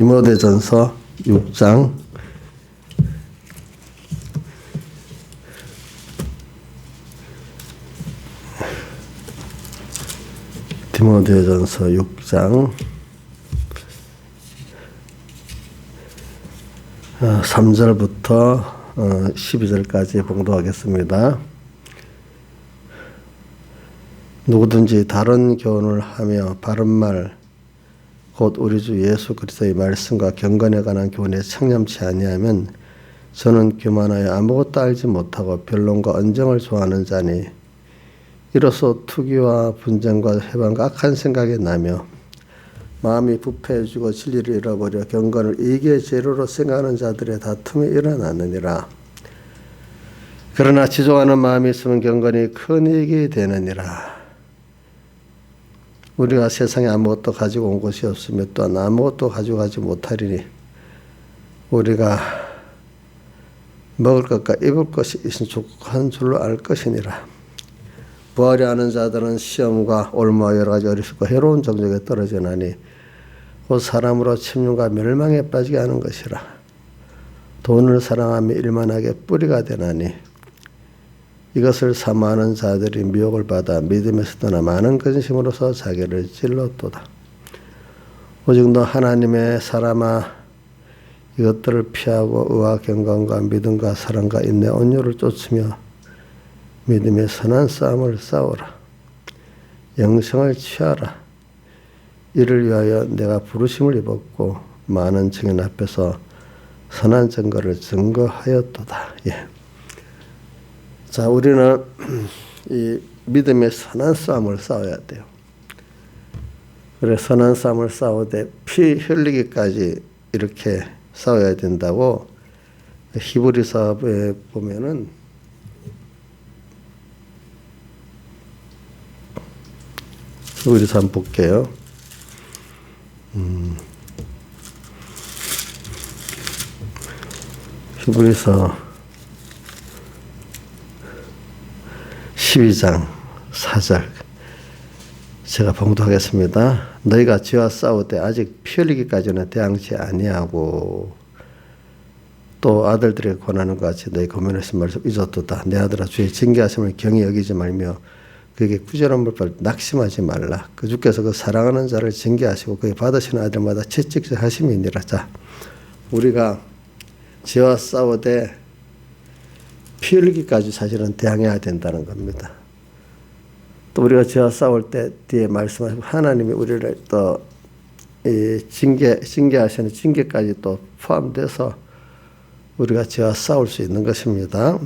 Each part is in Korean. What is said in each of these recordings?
디모데전서 6장 디모데전서 6장 3절부터 12절까지 봉독하겠습니다. 누구든지 다른 교훈을 하며 바른 말 곧 우리 주 예수 그리스도의 말씀과 경건에 관한 교훈에 청렴치 아니하면 저는 교만하여 아무것도 알지 못하고 변론과 언정을 좋아하는 자니 이로써 투기와 분쟁과 해방과 악한 생각이 나며 마음이 부패해지고 진리를 잃어버려 경건을 이기의 재료로 생각하는 자들의 다툼이 일어나느니라. 그러나 지종하는 마음이 있으면 경건이 큰 이익이 되느니라. 우리가 세상에 아무것도 가지고 온 것이 없으며 또한 아무것도 가지고 가지 못하리니 우리가 먹을 것과 입을 것이 있으니 족한 줄로 알 것이니라. 부하려 하는 자들은 시험과 올무와 여러 가지 어리석고 해로운 정욕에 떨어지나니 곧 사람으로 침륜과 멸망에 빠지게 하는 것이라. 돈을 사랑하며 일만하게 뿌리가 되나니 이것을 사모하는 자들이 미혹을 받아 믿음에서 떠나 많은 근심으로서 자기를 찔렀도다. 오직 너 하나님의 사람아 이것들을 피하고 의와 경건과 믿음과 사랑과 인내 온유를 쫓으며 믿음의 선한 싸움을 싸우라. 영생을 취하라. 이를 위하여 내가 부르심을 입었고 많은 증인 앞에서 선한 증거를 증거하였도다. 예. 자, 우리는 이 믿음의 선한 싸움을 싸워야 돼요. 그래, 선한 싸움을 싸우되 피 흘리기까지 이렇게 싸워야 된다고 히브리서에 보면은 히브리서 한번 볼게요. 히브리서 12장 4절 제가 봉독하겠습니다. 너희가 죄와 싸우되 아직 피 흘리기까지는 대항치 아니하고 또 아들들에게 권하는 것 같이 너희 고면에서 말씀 잊었도다. 내 아들아 주의 징계하심을 경히 여기지 말며 그에게 구절한 물발 낙심하지 말라. 그 주께서 그 사랑하는 자를 징계하시고 그의 받으시는 아들마다 채찍질 하심이니라. 자, 우리가 죄와 싸우되 피 흘리기까지 사실은 대항해야 된다는 겁니다. 또 우리가 죄와 싸울 때 뒤에 말씀하시고 하나님이 우리를 또 징계하시는 징계까지 또 포함돼서 우리가 죄와 싸울 수 있는 것입니다.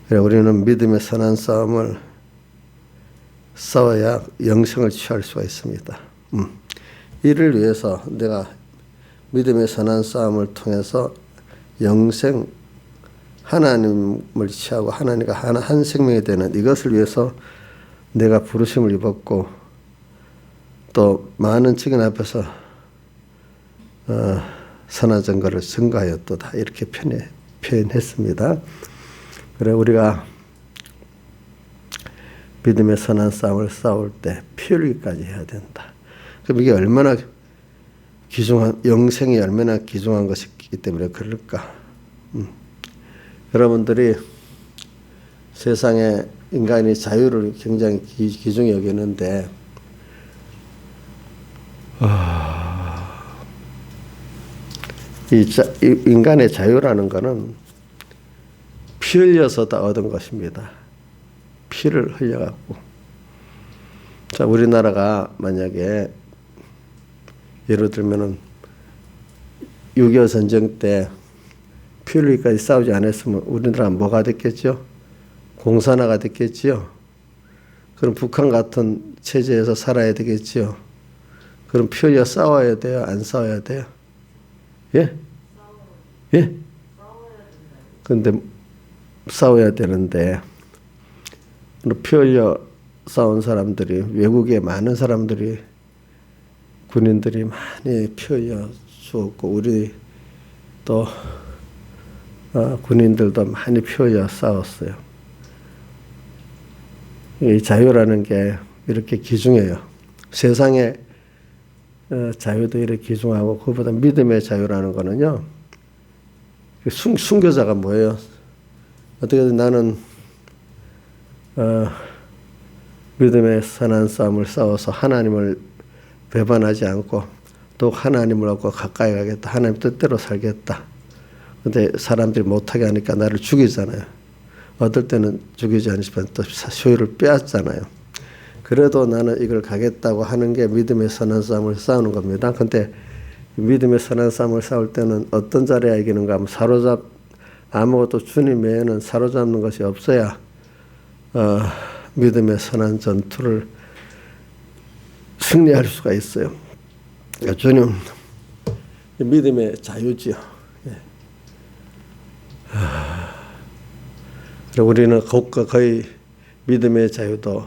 그래 우리는 믿음의 선한 싸움을 싸워야 영생을 취할 수가 있습니다. 이를 위해서 내가 믿음의 선한 싸움을 통해서 영생 하나님을 취하고 하나님과 한 생명이 되는 이것을 위해서 내가 부르심을 입었고 또 많은 증인 앞에서 선한 증거를 증거하였도다 이렇게 표현했습니다. 그래 우리가 믿음의 선한 싸움을 싸울 때 피 흘리기까지 해야 된다. 그럼 이게 얼마나 귀중한 영생이 얼마나 귀중한 것이기 때문에 그럴까? 여러분들이 세상에 인간이 자유를 굉장히 귀중히 여기는데 이 인간의 자유라는 것은 피 흘려서 다 얻은 것입니다. 피를 흘려갖고. 자, 우리나라가 만약에 예를 들면은 6.25 전쟁 때 피 흘리기까지 싸우지 않았으면 우리나라가 뭐가 됐겠죠? 공산화가 됐겠죠? 그럼 북한 같은 체제에서 살아야 되겠죠? 그럼 피 흘려 싸워야 돼요? 안 싸워야 돼요? 예? 예? 근데 싸워야 되는데 피 흘려 싸운 사람들이 외국에 많은 사람들이 군인들이 많이 피 흘려 죽었고 우리 또 군인들도 많이 피 흘려 싸웠어요. 이 자유라는 게 이렇게 귀중해요. 세상에 자유도 이렇게 귀중하고 그보다 믿음의 자유라는 거는요. 순교자가 뭐예요? 어떻게든 나는 믿음의 선한 싸움을 싸워서 하나님을 배반하지 않고 또 하나님을 얻고 가까이 가겠다. 하나님 뜻대로 살겠다. 근데 사람들이 못하게 하니까 나를 죽이잖아요. 어떨 때는 죽이지 않지만 또 소유를 빼앗잖아요. 그래도 나는 이걸 가겠다고 하는 게 믿음의 선한 싸움을 싸우는 겁니다. 근데 믿음의 선한 싸움을 싸울 때는 어떤 자리에 이기는가 하면 아무것도 주님 외에는 사로잡는 것이 없어야 믿음의 선한 전투를 승리할 수가 있어요. 그러니까 주님 믿음의 자유지요. 우리는 거의 믿음의 자유도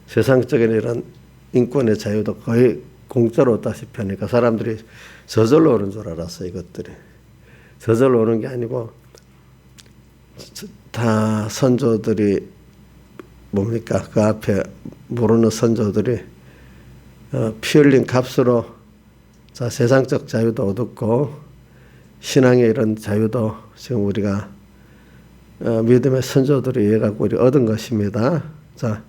세상적인 이런 인권의 자유도 거의 공짜로 얻다시피 하니까 사람들이 저절로 오는 줄 알았어요. 이것들이 저절로 오는 게 아니고 다 선조들이 뭡니까? 그 앞에 모르는 선조들이 피 흘린 값으로 자 세상적 자유도 얻었고 신앙의 이런 자유도 지금 우리가 믿음의 선조들이 이해 갖고 우리 얻은 것입니다. 자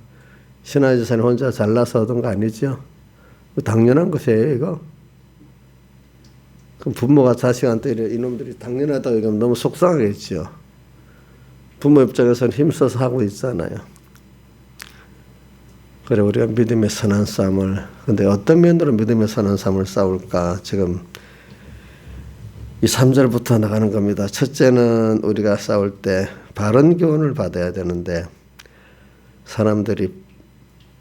신하의 재산이 혼자 잘나서 얻은 거 아니죠? 당연한 것이에요, 이거. 그럼 부모가 자식한테 이놈들이 당연하다고 얘기하면 너무 속상하겠죠. 부모 입장에서는 힘써서 하고 있잖아요. 그래 우리가 믿음의 선한 싸움을 근데 어떤 면으로 믿음의 선한 싸움을 싸울까? 지금 이 3절부터 나가는 겁니다. 첫째는 우리가 싸울 때 바른 교훈을 받아야 되는데 사람들이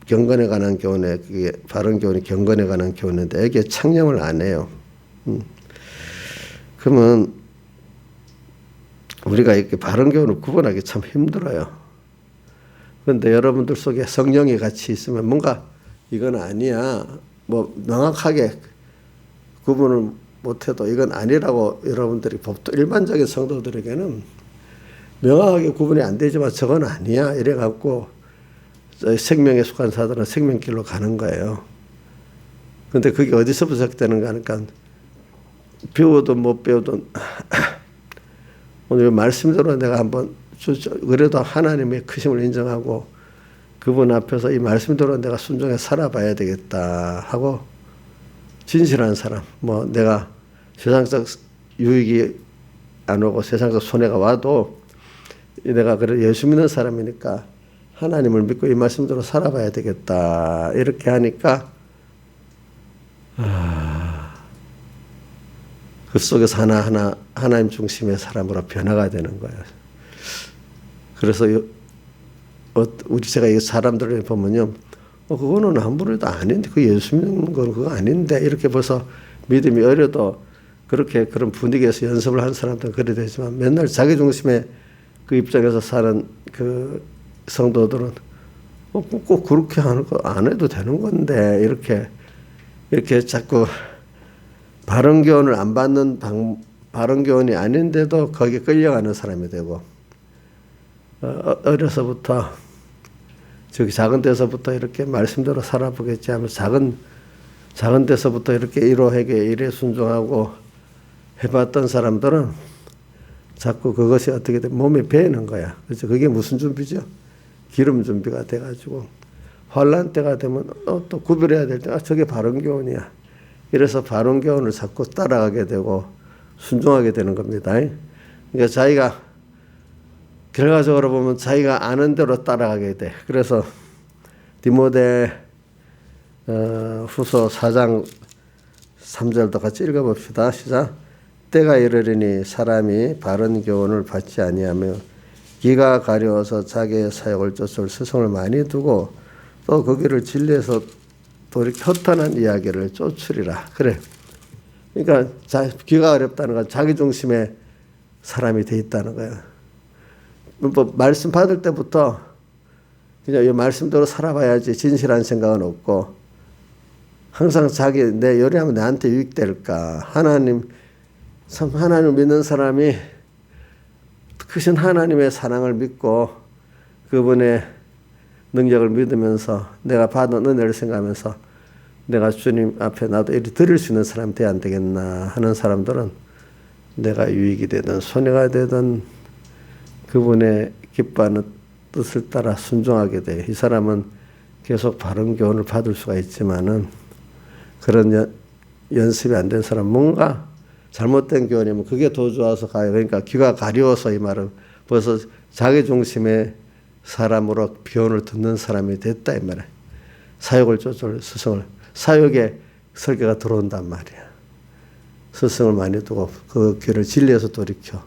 경건에 관한 교훈에 그게 바른 교훈이 경건에 관한 교훈인데 여기에 창념을 안 해요. 그러면 우리가 이렇게 바른 교훈을 구분하기 참 힘들어요. 그런데 여러분들 속에 성령이 같이 있으면 뭔가 이건 아니야. 뭐 명확하게 구분을 못해도 이건 아니라고 여러분들이 법도 일반적인 성도들에게는 명확하게 구분이 안 되지만 저건 아니야. 이래갖고 생명에 속한 사들은 생명길로 가는 거예요. 근데 그게 어디서 시작되는가 하니까 배워도 못 배워도 오늘 말씀대로 내가 한번 그래도 하나님의 크심을 인정하고 그분 앞에서 이 말씀대로 내가 순종해 살아봐야 되겠다 하고 진실한 사람 뭐 내가 세상적 유익이 안 오고 세상적 손해가 와도 내가 그래 예수 믿는 사람이니까 하나님을 믿고 이 말씀대로 살아봐야 되겠다 이렇게 하니까 그 속에서 하나하나 하나님 중심의 사람으로 변화가 되는 거예요. 그래서 제가 이 사람들을 보면요, 그거는 아무래도 아닌데, 그 예수 믿는 건 그거 아닌데 이렇게 벌써 믿음이 어려도 그렇게 그런 분위기에서 연습을 한 사람들은 그래 되지만 맨날 자기 중심의 그 입장에서 사는 그 성도들은 꼭 그렇게 하는 거 안 해도 되는 건데 이렇게 자꾸 바른 교훈을 안 받는 바른 교훈이 아닌데도 거기에 끌려가는 사람이 되고 어려서부터 저기 작은 데서부터 이렇게 말씀대로 살아보겠지 하면서 작은 데서부터 이렇게 일호에게 일에 순종하고 해봤던 사람들은 자꾸 그것이 어떻게 돼 몸에 배이는 거야. 그렇죠? 그게 무슨 준비죠? 기름 준비가 돼가지고 환란 때가 되면 또 구별해야 될 때 저게 바른 교훈이야. 이래서 바른 교훈을 자꾸 따라가게 되고 순종하게 되는 겁니다. 그러니까 자기가 결과적으로 보면 자기가 아는 대로 따라가게 돼. 그래서 디모데 후서 4장 3절도 같이 읽어봅시다. 시작. 때가 이르리니 사람이 바른 교훈을 받지 아니하며 기가 가려워서 자기의 사역을 쫓을 스승을 많이 두고 또 거기를 진리에서 또 이렇게 허탄한 이야기를 쫓으리라. 그래. 그러니까 귀가 어렵다는 건 자기 중심의 사람이 돼 있다는 거예요. 뭐 말씀 받을 때부터 그냥 이 말씀대로 살아봐야지 진실한 생각은 없고 항상 내 요리하면 나한테 유익될까. 하나님 믿는 사람이 크신 하나님의 사랑을 믿고 그분의 능력을 믿으면서 내가 받은 은혜를 생각하면서 내가 주님 앞에 나도 이리 드릴 수 있는 사람이 돼야 안 되겠나 하는 사람들은 내가 유익이 되든 손해가 되든 그분의 기뻐하는 뜻을 따라 순종하게 돼요. 이 사람은 계속 바른 교훈을 받을 수가 있지만은 그런 연습이 안 된 사람, 뭔가 잘못된 교훈이면 그게 더 좋아서 가요. 그러니까 귀가 가려워서, 이 말은 벌써 자기 중심의 사람으로 교훈을 듣는 사람이 됐다 이 말이에요. 사욕을 쫓을 스승을, 사욕의 설계가 들어온단 말이야. 스승을 많이 두고 그 귀를 진리에서 돌이켜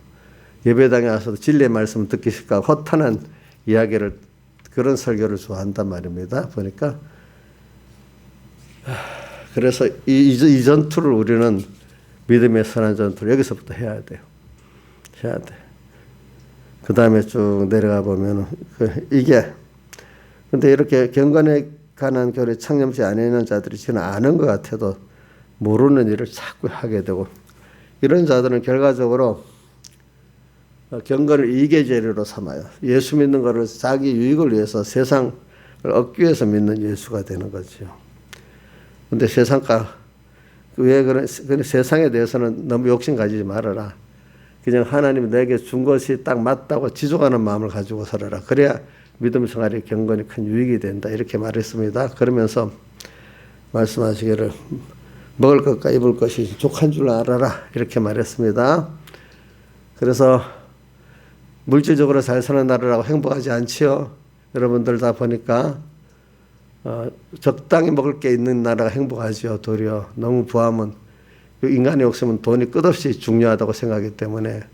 예배당에 와서도 진리의 말씀을 듣기 싫고 허탄한 이야기를, 그런 설교를 좋아한단 말입니다. 보니까 그래서 이 전투를 우리는 믿음의 선한 전투를 여기서부터 해야 돼요. 해야 돼. 그 다음에 쭉 내려가 보면 이게, 근데 이렇게 경건에 관한 교리 창념치 안 있는 자들이 지는 아는 것 같아도 모르는 일을 자꾸 하게 되고, 이런 자들은 결과적으로 경건을 이익의 재료로 삼아요. 예수 믿는 것을 자기 유익을 위해서, 세상을 얻기 위해서 믿는 예수가 되는 거죠. 근데 세상가, 왜 그런 세상에 대해서는 너무 욕심 가지지 말아라. 그냥 하나님이 내게 준 것이 딱 맞다고 지속하는 마음을 가지고 살아라. 그래야 믿음 생활의 경건이 큰 유익이 된다. 이렇게 말했습니다. 그러면서 말씀하시기를 먹을 것과 입을 것이 족한 줄 알아라. 이렇게 말했습니다. 그래서 물질적으로 잘 사는 나라라고 행복하지 않지요. 여러분들 다 보니까 적당히 먹을 게 있는 나라가 행복하지요. 도리어 너무 부하면, 인간의 욕심은 돈이 끝없이 중요하다고 생각하기 때문에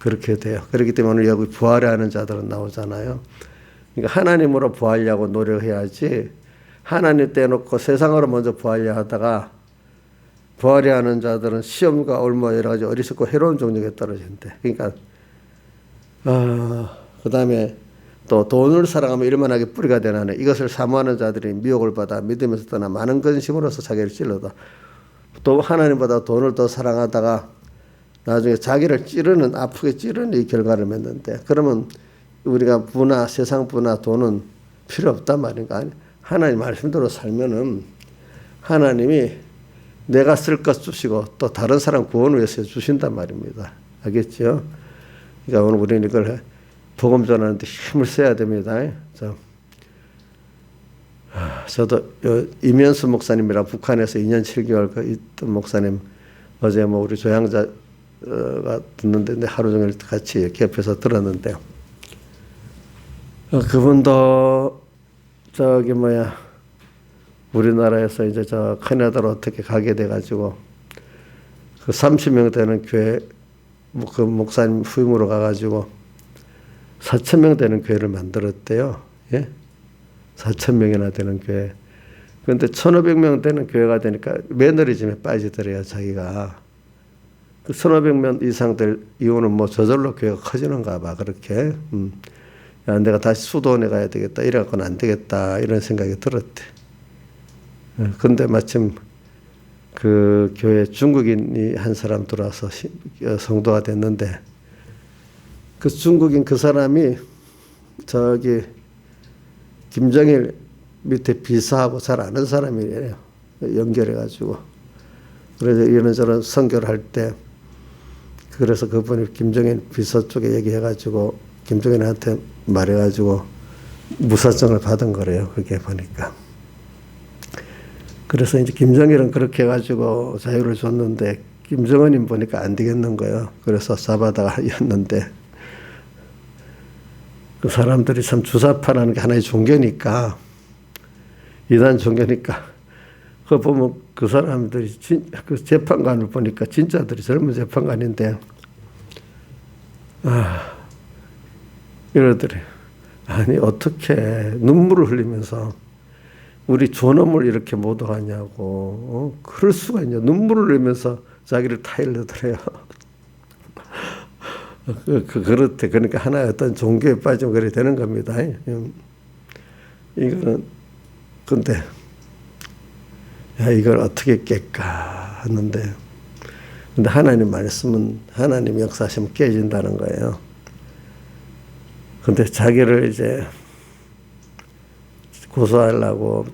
그렇게 돼요. 그렇기 때문에 여기 부활해 하는 자들은 나오잖아요. 그러니까 하나님으로 부활하려고 노력해야지, 하나님 떼놓고 세상으로 먼저 부활하려 하다가 부활해 하는 자들은 시험과 올무 여러 가지 어리석고 해로운 종력에 떨어진대. 그러니까 그 다음에 또 돈을 사랑하면 일만하게 뿌리가 되나네. 이것을 사모하는 자들이 미혹을 받아 믿음에서 떠나 많은 근심으로서 자기를 찔러다. 또 하나님보다 돈을 더 사랑하다가 나중에 자기를 찌르는, 아프게 찌르는 이 결과를 맺는데, 그러면 우리가 부나 세상 부나 돈은 필요 없단 말인가. 하나님 말씀대로 살면은 하나님이 내가 쓸 것 주시고 또 다른 사람 구원을 위해서 주신단 말입니다. 알겠죠? 그러니까 오늘 우리는 이걸 복음 전하는데 힘을 써야 됩니다. 저도 이면수 목사님이라 북한에서 2년 7개월 있던 목사님, 어제 우리 조향자가 듣는데 하루 종일 같이 이렇게 옆에서 들었는데, 그분도 우리나라에서 이제 저 캐나다로 어떻게 가게 돼가지고 그 30명 되는 교회, 그 목사님 후임으로 가가지고 4,000명 되는 교회를 만들었대요. 예? 4,000명이나 되는 교회. 그런데 1,500명 되는 교회가 되니까 매너리즘에 빠지더래요, 자기가. 그 1,500명 이상 될 이유는 저절로 교회가 커지는가 봐, 그렇게. 야, 내가 다시 수도원에 가야 되겠다, 이래갖고는 안 되겠다, 이런 생각이 들었대. 근데 마침 그 교회 중국인이 한 사람 들어와서 성도가 됐는데, 그 중국인 그 사람이 김정일 밑에 비서하고 잘 아는 사람이래요. 연결해가지고. 그래서 이런저런 선교를 할 때, 그래서 그분이 김정일 비서 쪽에 얘기해가지고 김정일한테 말해가지고 무사증을 받은 거래요. 그렇게 보니까. 그래서 이제 김정일은 그렇게 해가지고 자유를 줬는데, 김정은님 보니까 안 되겠는 거예요. 그래서 잡아다가 였는데, 그 사람들이 참 주사파라는 게 하나의 종교니까, 이단 종교니까, 그거 보면 그 사람들이 그 재판관을 보니까 진짜들이 젊은 재판관인데, 이러더래. 아니, 어떻게 눈물을 흘리면서 우리 존엄을 이렇게 모독하냐고. 그럴 수가 있냐. 눈물을 흘리면서 자기를 타일러더래요. 그렇대. 그러니까 하나의 어떤 종교에 빠지면 그래 되는 겁니다. 이거는, 근데, 야, 이걸 어떻게 깰까 하는데, 근데 하나님 말씀은, 하나님 역사하시면 깨진다는 거예요. 근데 자기를 이제 고소하려고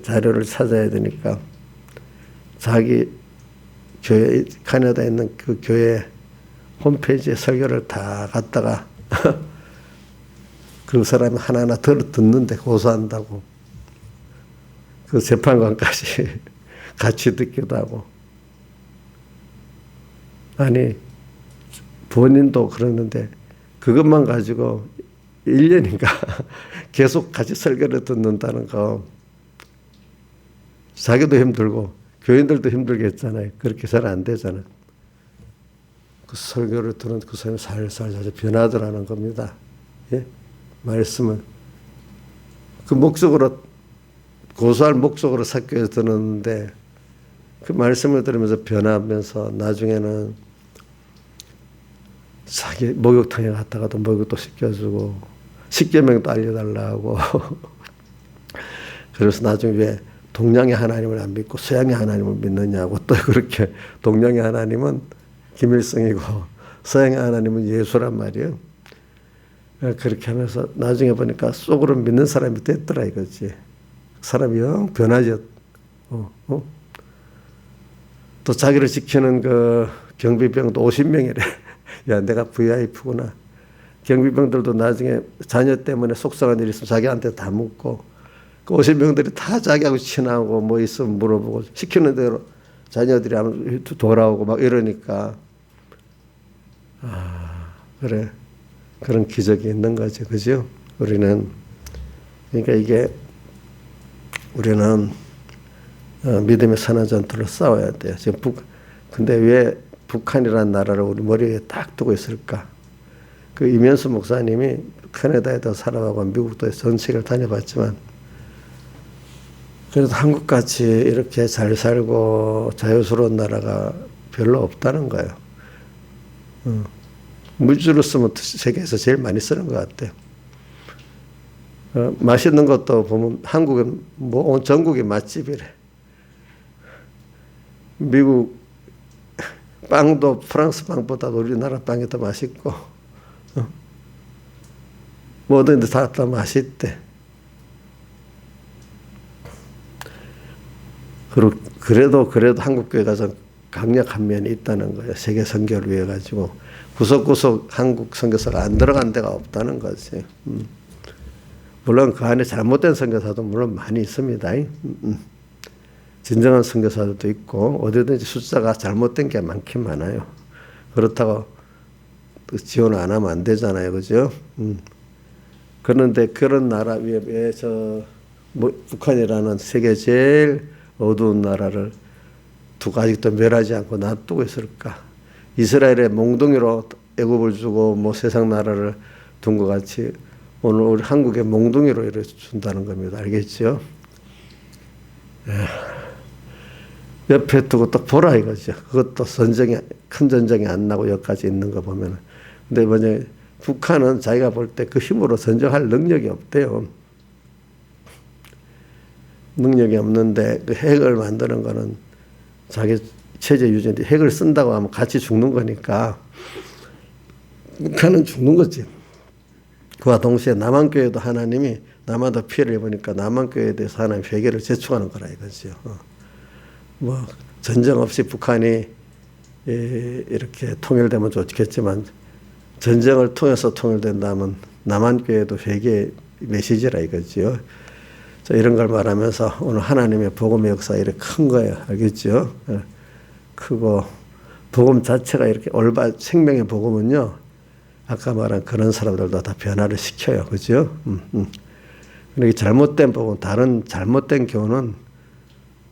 자료를 찾아야 되니까 자기 교회, 캐나다에 있는 그 교회 홈페이지에 설교를 다 갖다가 그 사람이 하나하나 듣는데 고소한다고. 그 재판관까지 같이 듣기도 하고. 아니, 본인도 그러는데 그것만 가지고 1년인가 계속 같이 설교를 듣는다는 거. 자기도 힘들고 교인들도 힘들겠잖아요. 그렇게 잘 안 되잖아요. 그 설교를 들은 그 사람이 살살 변하더라는 겁니다. 예? 말씀은 그 목적으로 고소할 목적으로 사교에서 들었는데 그 말씀을 들으면서 변하면서 나중에는 자기 목욕탕에 갔다가도 목욕도 시켜주고 십계명도 알려달라고 그래서 나중에 왜 동양의 하나님을 안 믿고 서양의 하나님을 믿느냐고 또 그렇게 동양의 하나님은 김일성이고 서양의 하나님은 예수란 말이에요. 그렇게 하면서 나중에 보니까 속으로 믿는 사람이 됐더라 이거지. 사람이 영 변하죠. 또 자기를 지키는 그 경비병도 50명이래. 야, 내가 VIP구나. 경비병들도 나중에 자녀 때문에 속상한 일이 있으면 자기한테 다 묻고 그 50명들이 다 자기하고 친하고 뭐 있으면 물어보고 시키는 대로 자녀들이 돌아오고 막 이러니까 그래. 그런 기적이 있는 거죠. 그죠? 우리는 그러니까 이게 우리는 믿음의 선한 전투를 싸워야 돼요. 지금 근데 왜 북한이라는 나라를 우리 머리에 딱 두고 있을까? 그 이면수 목사님이 캐나다에도 살아가고 미국도 전 세계를 다녀봤지만 그래도 한국같이 이렇게 잘 살고 자유스러운 나라가 별로 없다는 거예요. 물질로 쓰면 세계에서 제일 많이 쓰는 것 같아요. 맛있는 것도 보면 한국은 뭐 온 전국이 맛집이래. 미국 빵도 프랑스 빵보다도 우리나라 빵이 더 맛있고 뭐든 다 맛있대. 그래도 한국 교회가 좀 강력한 면이 있다는 거예요. 세계 선교를 위해 가지고 구석구석 한국 선교사가 안 들어간 데가 없다는 거지. 물론 그 안에 잘못된 선교사도 물론 많이 있습니다. 진정한 선교사들도 있고 어디든지 숫자가 잘못된 게 많긴 많아요. 그렇다고 지원 안 하면 안 되잖아요, 그죠? 그런데 그런 나라 위에 북한이라는 세계 제일 어두운 나라를 두고 아직도 멸하지 않고 놔두고 있을까? 이스라엘의 몽둥이로 애굽을 주고 뭐 세상 나라를 둔 것 같이 오늘 우리 한국의 몽둥이로 이렇게 준다는 겁니다. 알겠죠? 옆에 두고 또 보라 이거죠. 그것도 큰 전쟁이 안 나고 여기까지 있는 거 보면은. 근데 만약에 북한은 자기가 볼 때 그 힘으로 전쟁할 능력이 없대요. 능력이 없는데 그 핵을 만드는 거는 자기 체제 유지인데 핵을 쓴다고 하면 같이 죽는 거니까 북한은 죽는 거지. 그와 동시에 남한교회도 하나님이 남한도 피해를 입으니까 남한교회에 대해서 하나님 회개를 제촉하는 거라 이거죠. 뭐 전쟁 없이 북한이 이렇게 통일되면 좋겠지만 전쟁을 통해서 통일된다면 남한교회도 회개 메시지라 이거죠. 자, 이런 걸 말하면서 오늘 하나님의 복음의 역사 이렇게 큰 거예요. 알겠죠? 크고 복음 자체가 이렇게 생명의 복음은요. 아까 말한 그런 사람들도 다 변화를 시켜요. 그죠? 그러니까 잘못된 복음, 다른 잘못된 교훈은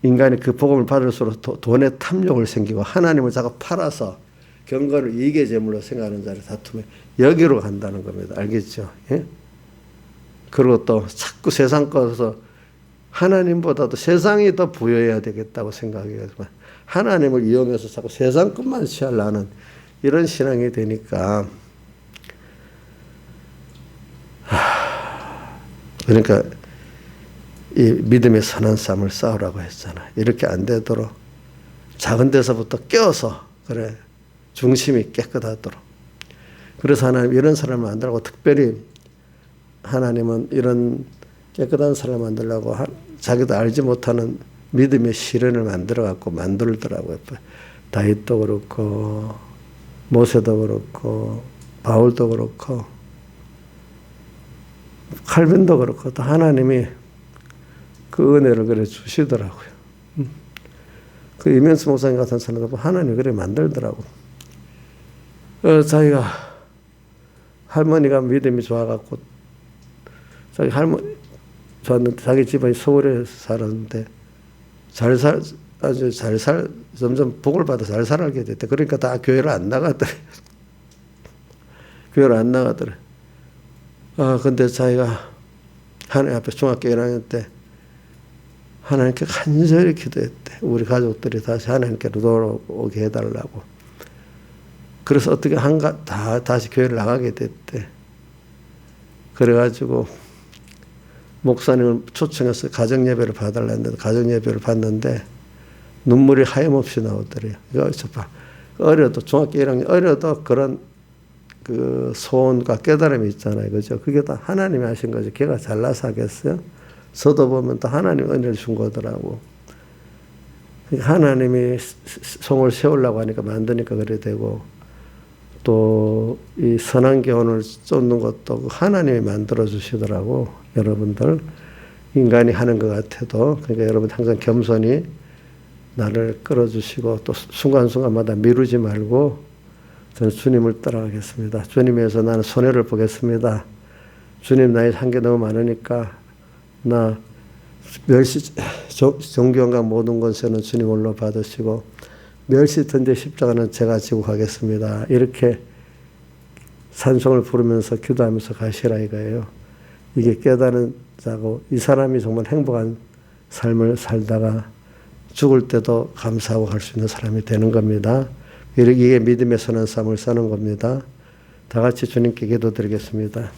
인간이 그 복음을 받을수록 돈에 탐욕을 생기고 하나님을 자꾸 팔아서 경건을 이익의 제물로 생각하는 자를 다투며 여기로 간다는 겁니다. 알겠죠? 예? 그리고 또 자꾸 세상 것에서 하나님보다도 세상이 더 부여해야 되겠다고 생각해가지고 하나님을 이용해서 자꾸 세상 것만 취하려는 이런 신앙이 되니까 그러니까 이 믿음의 선한 싸움을 싸우라고 했잖아. 이렇게 안 되도록 작은 데서부터 껴서 그래 중심이 깨끗하도록. 그래서 하나님 이런 사람을 만들고 특별히 하나님은 이런 깨끗한 사람을 만들려고 자기도 알지 못하는 믿음의 시련을 만들어갖고 만들더라고요. 다윗도 그렇고 모세도 그렇고 바울도 그렇고 칼빈도 그렇고 또 하나님이 그 은혜를 그래 주시더라고요. 그 이면수 목사님 같은 사람도 하나님이 그래 만들더라고. 자기가 할머니가 믿음이 좋아갖고 자기 할머니 좋았는데 자기 집안이 서울에 살았는데 아주 점점 복을 받아 잘 살게 됐대. 그러니까 다 교회를 안 나가더래. 교회를 안 나가더래. 근데 자기가 하나님 앞에 중학교 1학년 때 하나님께 간절히 기도했대. 우리 가족들이 다시 하나님께로 돌아오게 해달라고. 그래서 어떻게 다시 교회를 나가게 됐대. 그래가지고 목사님을 초청해서 가정예배를 봐달라 했는데 가정예배를 봤는데 눈물이 하염없이 나오더래요. 이거 봐. 어려도 중학교 1학년 어려도 그런 그 소원과 깨달음이 있잖아요. 그죠? 그게 다 하나님이 하신 거죠. 걔가 잘나서 하겠어요? 저도 보면 또 하나님 은혜를 준 거더라고. 하나님이 성을 세우려고 하니까 만드니까 그래 되고 또 이 선한 교훈을 쫓는 것도 하나님이 만들어 주시더라고. 여러분들 인간이 하는 것 같아도 그러니까 여러분 항상 겸손히 나를 끌어주시고 또 순간순간마다 미루지 말고 저는 주님을 따라가겠습니다. 주님에서 나는 손해를 보겠습니다. 주님 나의 한계 너무 많으니까 나 멸시 존경과 모든 권세는 주님 홀로 받으시고 멸시 던제 십자가는 제가 지고 가겠습니다. 이렇게 찬송을 부르면서 기도하면서 가시라 이거예요. 이게 깨달은 자고 이 사람이 정말 행복한 삶을 살다가 죽을 때도 감사하고 갈 수 있는 사람이 되는 겁니다. 이게 믿음의 선한 삶을 사는 겁니다. 다 같이 주님께 기도드리겠습니다.